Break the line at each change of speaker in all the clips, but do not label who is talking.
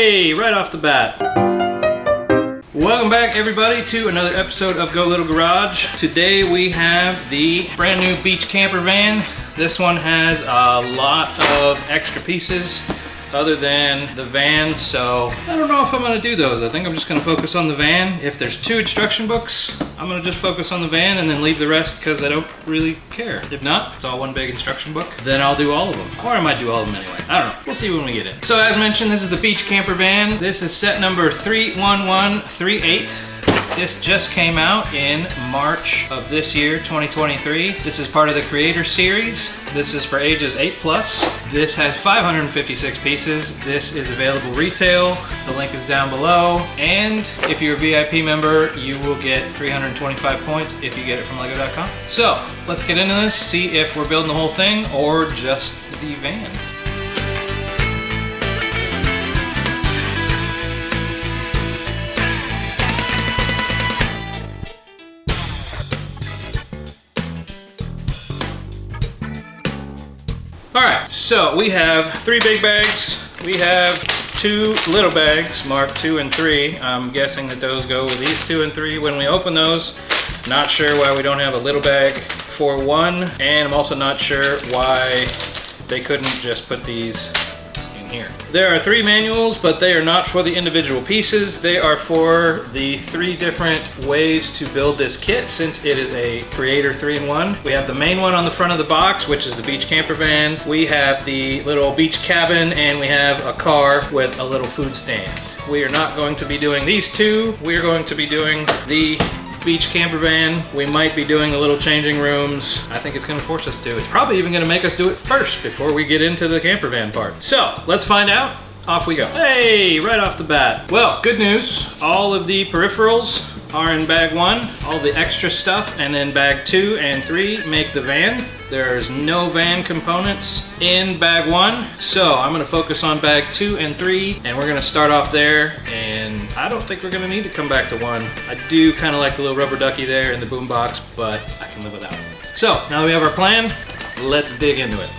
Hey, right off the bat. Welcome back everybody to another episode of Go Little Garage. Today we have the brand new beach camper van. This one has a lot of extra pieces other than the van, so I don't know if I'm going to do those. I think I'm just going to focus on the van. If there's 2 instruction books, I'm going to just focus on the van and then leave the rest because I don't really care. If not, it's all one big instruction book, then I'll do all of them. Or I might do all of them anyway. I don't know. We'll see when we get in. So as mentioned, this is the beach camper van. This is set number 31138. This just came out in March of this year, 2023. This is part of the Creator Series. This is for ages 8+. This has 556 pieces. This is available retail. The link is down below. And if you're a VIP member, you will get 325 points if you get it from Lego.com. So let's get into this, see if we're building the whole thing or just the van. Alright, so we have 3 big bags. We have 2 little bags marked 2 and 3. I'm guessing that those go with these 2 and 3 when we open those. Not sure why we don't have a little bag for 1, and I'm also not sure why they couldn't just put these in here. There are 3 manuals, but they are not for the individual pieces. They are for the 3 different ways to build this kit, since it is a Creator 3-in-1. We have the main one on the front of the box, which is the beach camper van. We have the little beach cabin, and we have a car with a little food stand. We are not going to be doing these 2. We are going to be doing the beach camper van. We might be doing a little changing rooms. I think it's going to force us to. It's probably even going to make us do it first before we get into the camper van part. So let's find out. Off we go. Hey, right off the bat. Well, good news. All of the peripherals are in bag 1. All the extra stuff, and then bag 2 and 3 make the van. There's no van components in bag 1, so I'm going to focus on bag 2 and 3, and we're going to start off there, and I don't think we're going to need to come back to 1. I do kind of like the little rubber ducky there in the boom box, but I can live without it. So, now that we have our plan, let's dig into it.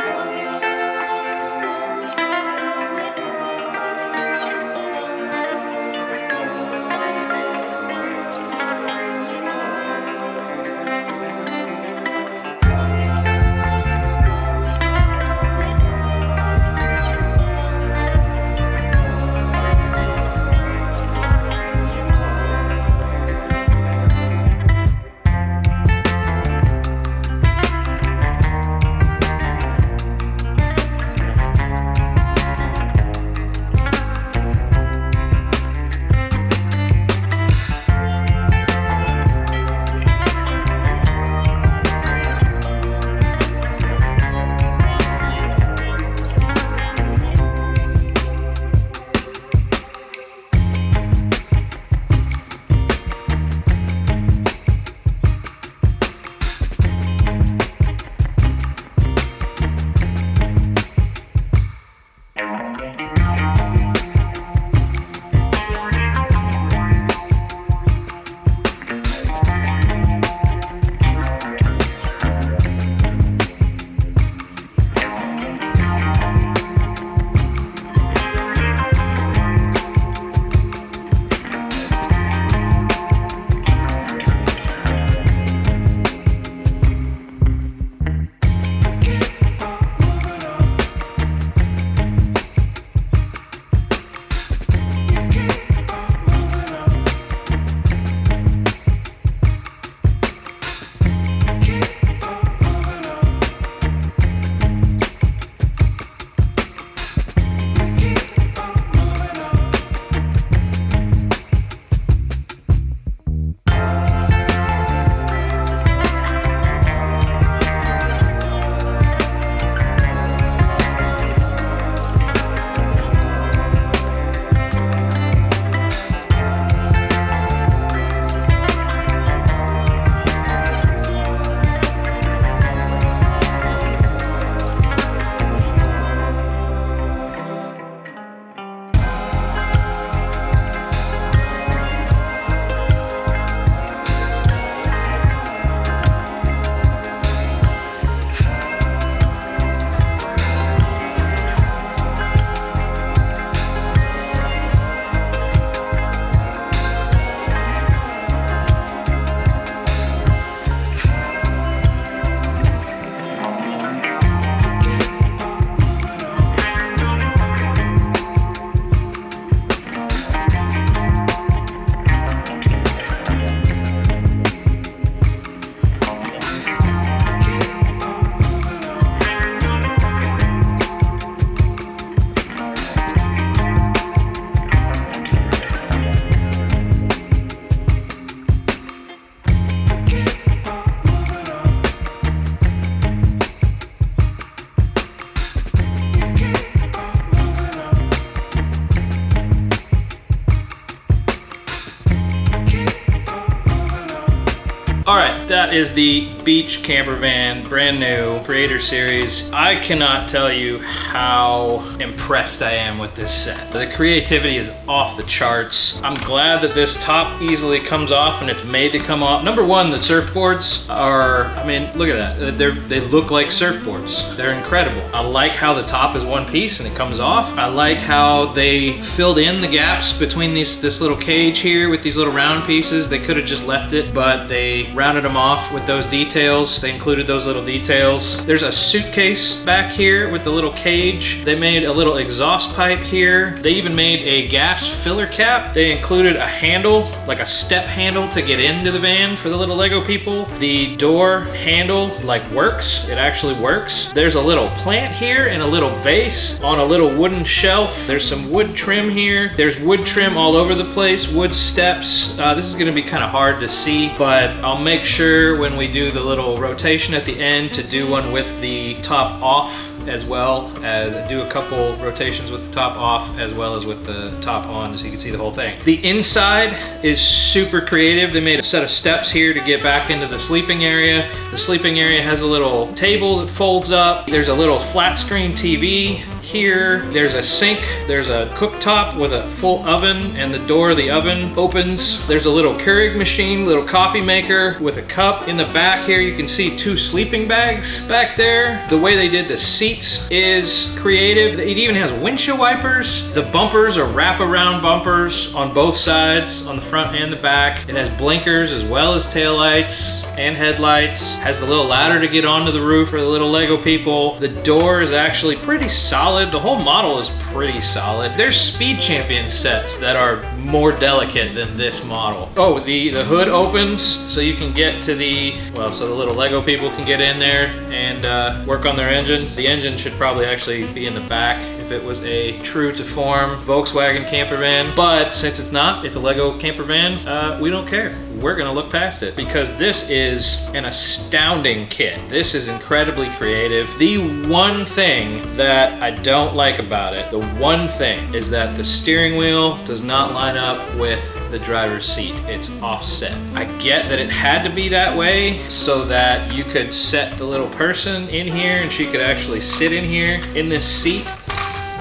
All right, that is the beach camper van, brand new, Creator Series. I cannot tell you how impressed I am with this set. The creativity is off the charts. I'm glad that this top easily comes off and it's made to come off. Number one, the surfboards are, I mean, look at that. They look like surfboards. They're incredible. I like how the top is one piece and it comes off. I like how they filled in the gaps between this little cage here with these little round pieces. They could have just left it, but they rounded them off with those details. They included those little details. There's a suitcase back here with the little cage. They made a little exhaust pipe here. They even made a gas filler cap. They included a handle, like a step handle to get into the van for the little Lego people. The door handle like works. It actually works. There's a little plant here and a little vase on a little wooden shelf. There's some wood trim here. There's wood trim all over the place, wood steps. This is gonna be kind of hard to see, but I'll make sure when we do the little rotation at the end to do one with the top off, as well as do a couple rotations with the top off as well as with the top on so you can see the whole thing. The inside is super creative. They made a set of steps here to get back into the sleeping area. The sleeping area has a little table that folds up. There's a little flat screen TV here. There's a sink. There's a cooktop with a full oven and the door of the oven opens. There's a little Keurig machine, little coffee maker with a cup. In the back here you can see 2 sleeping bags back there. The way they did the seat is creative. It even has windshield wipers. The bumpers are wraparound bumpers on both sides, on the front and the back. It has blinkers as well as taillights and headlights. Has the little ladder to get onto the roof for the little Lego people. The door is actually pretty solid. The whole model is pretty solid. There's Speed Champion sets that are more delicate than this model. Oh, the hood opens so you can get to the, well, so the little Lego people can get in there and work on their engine. The engine should probably actually be in the back if it was a true to form Volkswagen camper van, but since it's not, it's a Lego camper van, we don't care. We're gonna look past it because this is an astounding kit. This is incredibly creative. The one thing that I don't like about it, the one thing is that the steering wheel does not line up with the driver's seat. It's offset. I get that it had to be that way so that you could set the little person in here and she could actually sit in here in this seat.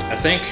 I think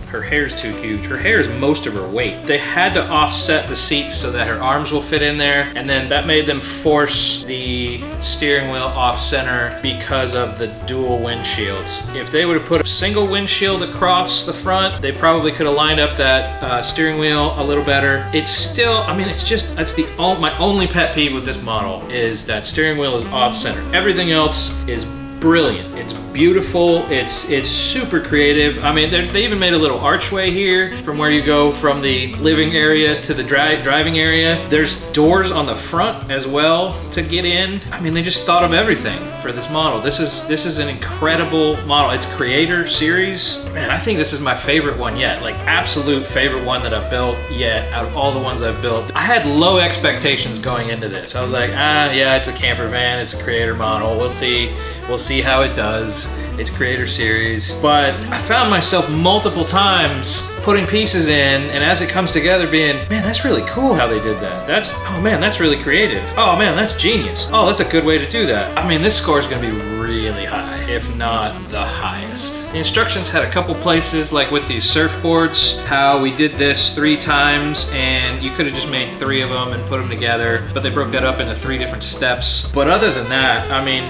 her hair's too huge. Her hair is most of her weight. They had to offset the seats so that her arms will fit in there, and then that made them force the steering wheel off center because of the dual windshields. If they would have put a single windshield across the front, they probably could have lined up that steering wheel a little better. It's still, I mean, that's my only pet peeve with this model is that steering wheel is off center. Everything else is brilliant. It's beautiful. It's super creative. I mean, they even made a little archway here from where you go from the living area to the driving area. There's doors on the front as well to get in. I mean, they just thought of everything for this model. This is an incredible model. It's Creator Series. Man, I think this is my favorite one yet. Like, absolute favorite one that I've built yet out of all the ones I've built. I had low expectations going into this. I was like, yeah, it's a camper van. It's a Creator model. We'll see how it does. It's Creator Series. But I found myself multiple times putting pieces in, and as it comes together being, man, that's really cool how they did that. Oh man, that's really creative. Oh man, that's genius. Oh, that's a good way to do that. I mean, this score is gonna be really high, if not the highest. The instructions had a couple places, like with these surfboards, how we did this 3 times, and you could have just made 3 of them and put them together, but they broke that up into 3 different steps. But other than that, I mean,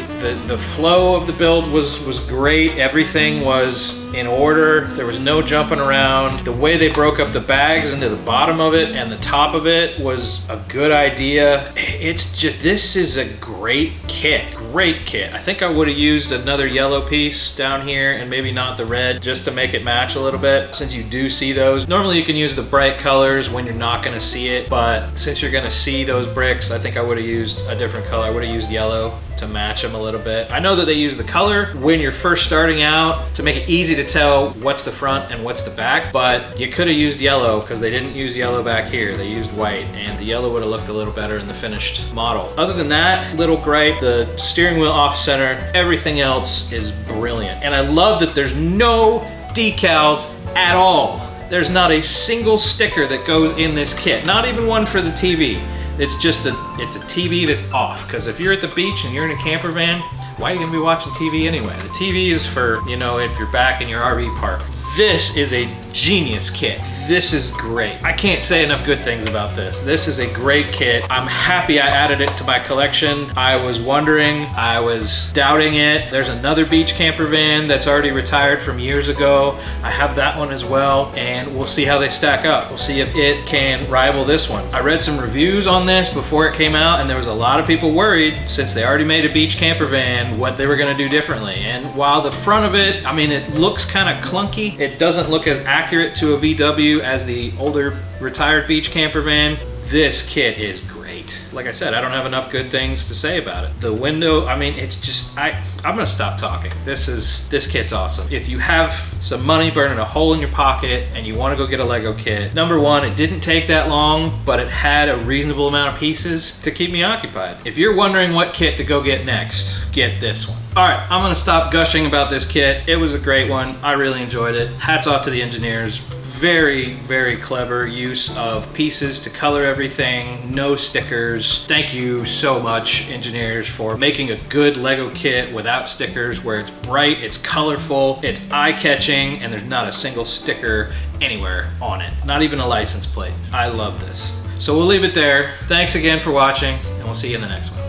the flow of the build was great. Everything was in order. There was no jumping around. The way they broke up the bags into the bottom of it and the top of it was a good idea. It's just, this is a great kit. Great kit. I think I would have used another yellow piece down here and maybe not the red just to make it match a little bit, since you do see those. Normally you can use the bright colors when you're not going to see it, but since you're going to see those bricks, I think I would have used a different color. I would have used yellow to match them a little bit. I know that they use the color when you're first starting out to make it easy to tell what's the front and what's the back, but you could have used yellow because they didn't use yellow back here. They used white, and the yellow would have looked a little better in the finished model. Other than that, little gripe, the steering wheel off center, everything else is brilliant. And I love that there's no decals at all. There's not a single sticker that goes in this kit, not even one for the TV. It's just it's a TV that's off, because if you're at the beach and you're in a camper van, why are you gonna be watching TV anyway? The TV is for, you know, if you're back in your RV park. This is a genius kit. This is great. I can't say enough good things about this. This is a great kit. I'm happy I added it to my collection. I was wondering, I was doubting it. There's another beach camper van that's already retired from years ago. I have that one as well, and we'll see how they stack up. We'll see if it can rival this one. I read some reviews on this before it came out, and there was a lot of people worried, since they already made a beach camper van, what they were gonna do differently. And while the front of it, I mean, it looks kind of clunky, it doesn't look as accurate to a VW as the older retired beach camper van. This kit is great. Like I said, I don't have enough good things to say about it. The window, I mean, it's just, I'm gonna stop talking. This kit's awesome. If you have some money burning a hole in your pocket and you wanna go get a Lego kit, number one, it didn't take that long, but it had a reasonable amount of pieces to keep me occupied. If you're wondering what kit to go get next, get this one. All right, I'm gonna stop gushing about this kit. It was a great one. I really enjoyed it. Hats off to the engineers. Very, very clever use of pieces to color everything, no stickers. Thank you so much, engineers, for making a good Lego kit without stickers, where it's bright, it's colorful, it's eye-catching, and there's not a single sticker anywhere on it. Not even a license plate. I love this. So we'll leave it there. Thanks again for watching, and we'll see you in the next one.